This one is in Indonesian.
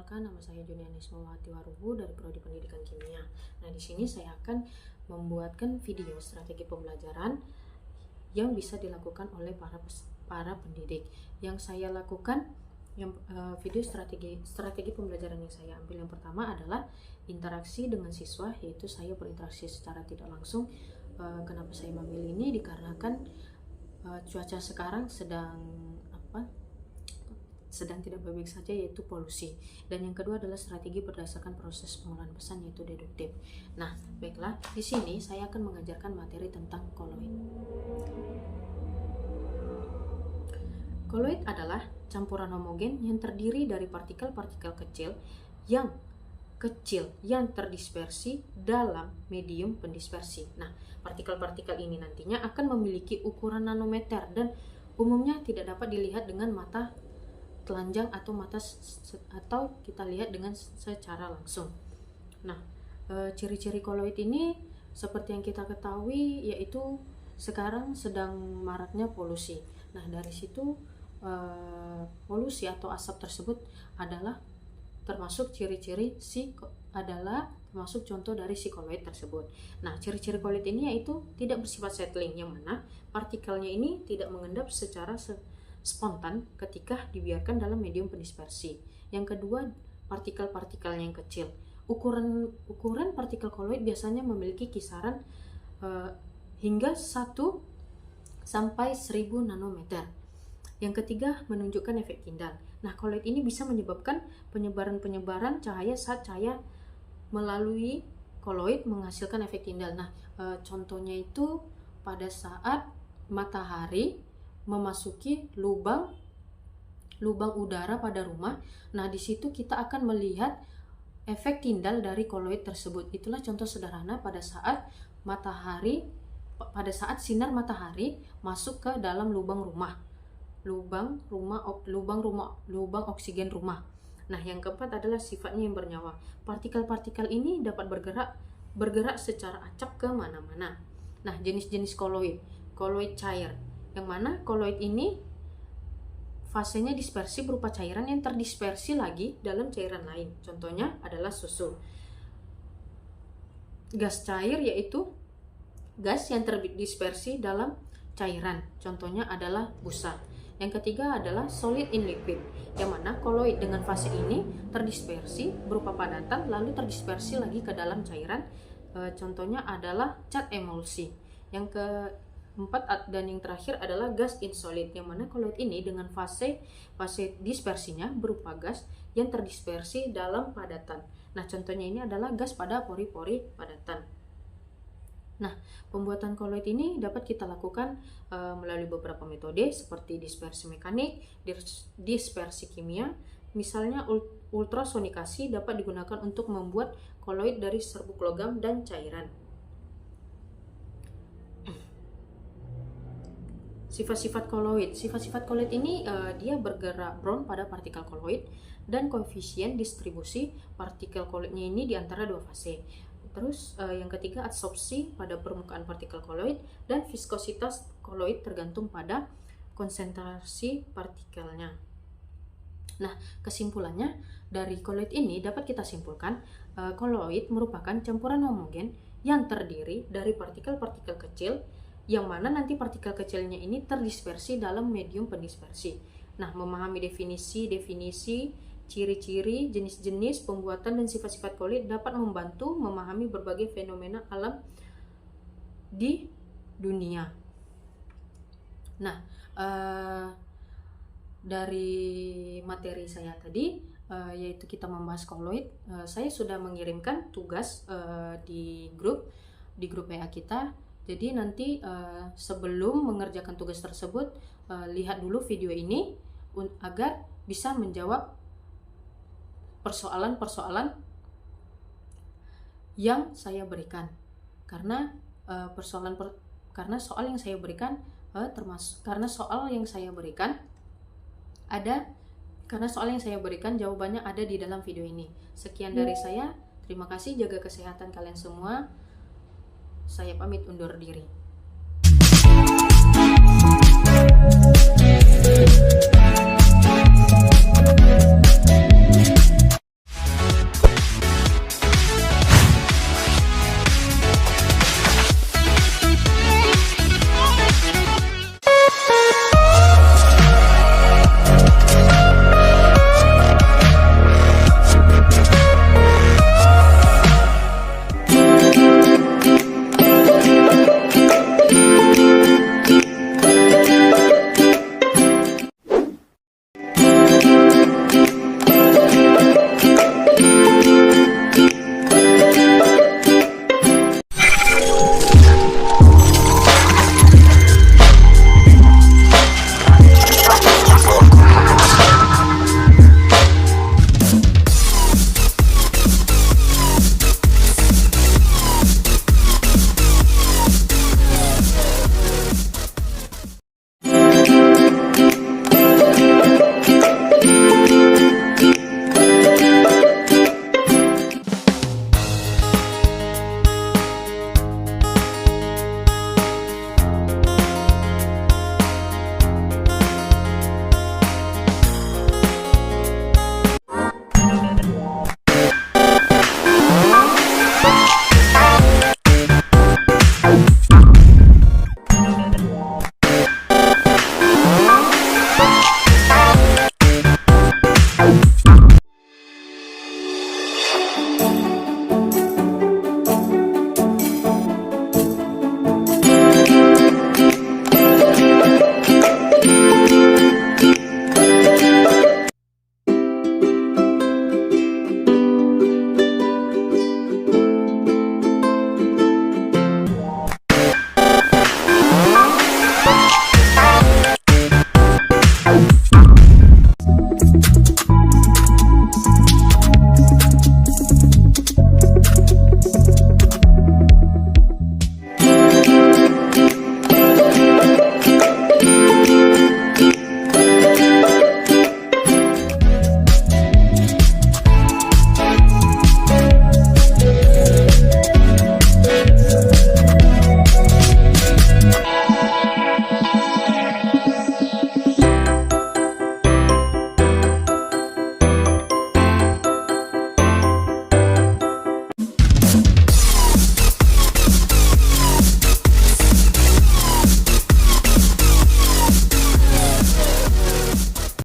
Perkenalkan, nama saya Junianis Mawati Warubu dari Prodi Pendidikan Kimia. Nah, di sini saya akan membuatkan video strategi pembelajaran yang bisa dilakukan oleh para pendidik. Yang saya lakukan, video strategi pembelajaran yang saya ambil yang pertama adalah interaksi dengan siswa, yaitu saya berinteraksi secara tidak langsung. Kenapa saya memilih ini? Dikarenakan cuaca sekarang sedang tidak baik-baik saja, yaitu polusi. Dan yang kedua adalah strategi berdasarkan proses pengolahan pesan, yaitu deduktif. Nah, baiklah, di sini saya akan mengajarkan materi tentang koloid. Koloid adalah campuran homogen yang terdiri dari partikel-partikel kecil yang terdispersi dalam medium pendispersi. Nah, partikel-partikel ini nantinya akan memiliki ukuran nanometer dan umumnya tidak dapat dilihat dengan mata telanjang atau kita lihat dengan secara langsung. Nah, ciri-ciri koloid ini seperti yang kita ketahui, yaitu sekarang sedang maraknya polusi. Nah, dari situ polusi atau asap tersebut adalah termasuk termasuk contoh dari si koloid tersebut. Nah, ciri-ciri koloid ini yaitu tidak bersifat settling, yang mana partikelnya ini tidak mengendap secara spontan ketika dibiarkan dalam medium pendispersi. Yang kedua, partikel-partikelnya yang kecil. Ukuran partikel koloid biasanya memiliki kisaran hingga 1 sampai 1000 nanometer. Yang ketiga, menunjukkan efek Tyndall. Nah, koloid ini bisa menyebabkan penyebaran cahaya saat cahaya melalui koloid menghasilkan efek Tyndall. Nah, contohnya itu pada saat matahari memasuki lubang udara pada rumah. Nah, di situ kita akan melihat efek Tyndall dari koloid tersebut. Itulah contoh sederhana pada saat sinar matahari masuk ke dalam lubang oksigen rumah. Nah, yang keempat adalah sifatnya yang bernyawa. Partikel-partikel ini dapat bergerak secara acak ke mana-mana. Nah, jenis-jenis koloid cair, yang mana koloid ini fasenya dispersi berupa cairan yang terdispersi lagi dalam cairan lain. Contohnya adalah susu. Gas cair yaitu gas yang terdispersi dalam cairan. Contohnya adalah busa. Yang ketiga adalah solid in liquid, yang mana koloid dengan fase ini terdispersi berupa padatan lalu terdispersi lagi ke dalam cairan. Contohnya adalah cat emulsi. Yang keempat dan yang terakhir adalah gas in solid, yang mana koloid ini dengan fase dispersinya berupa gas yang terdispersi dalam padatan. Nah, contohnya ini adalah gas pada pori-pori padatan. Nah, pembuatan koloid ini dapat kita lakukan melalui beberapa metode seperti dispersi mekanik, dispersi kimia. Misalnya ultrasonikasi dapat digunakan untuk membuat koloid dari serbuk logam dan cairan. Sifat-sifat koloid ini dia bergerak Brown pada partikel koloid, dan koefisien distribusi partikel koloidnya ini di antara dua fase. Terus yang ketiga, adsorpsi pada permukaan partikel koloid, dan viskositas koloid tergantung pada konsentrasi partikelnya. Nah, kesimpulannya dari koloid ini dapat kita simpulkan koloid merupakan campuran homogen yang terdiri dari partikel-partikel kecil, yang mana nanti partikel kecilnya ini terdispersi dalam medium pendispersi. Nah, memahami definisi, ciri-ciri, jenis-jenis, pembuatan, dan sifat-sifat koloid dapat membantu memahami berbagai fenomena alam di dunia. Nah, dari materi saya tadi, yaitu kita membahas koloid, saya sudah mengirimkan tugas di grup WA kita. Jadi nanti sebelum mengerjakan tugas tersebut, lihat dulu video ini agar bisa menjawab persoalan-persoalan yang saya berikan. Karena soal yang saya berikan jawabannya ada di dalam video ini. Sekian dari saya. Terima kasih, jaga kesehatan kalian semua. Saya pamit undur diri.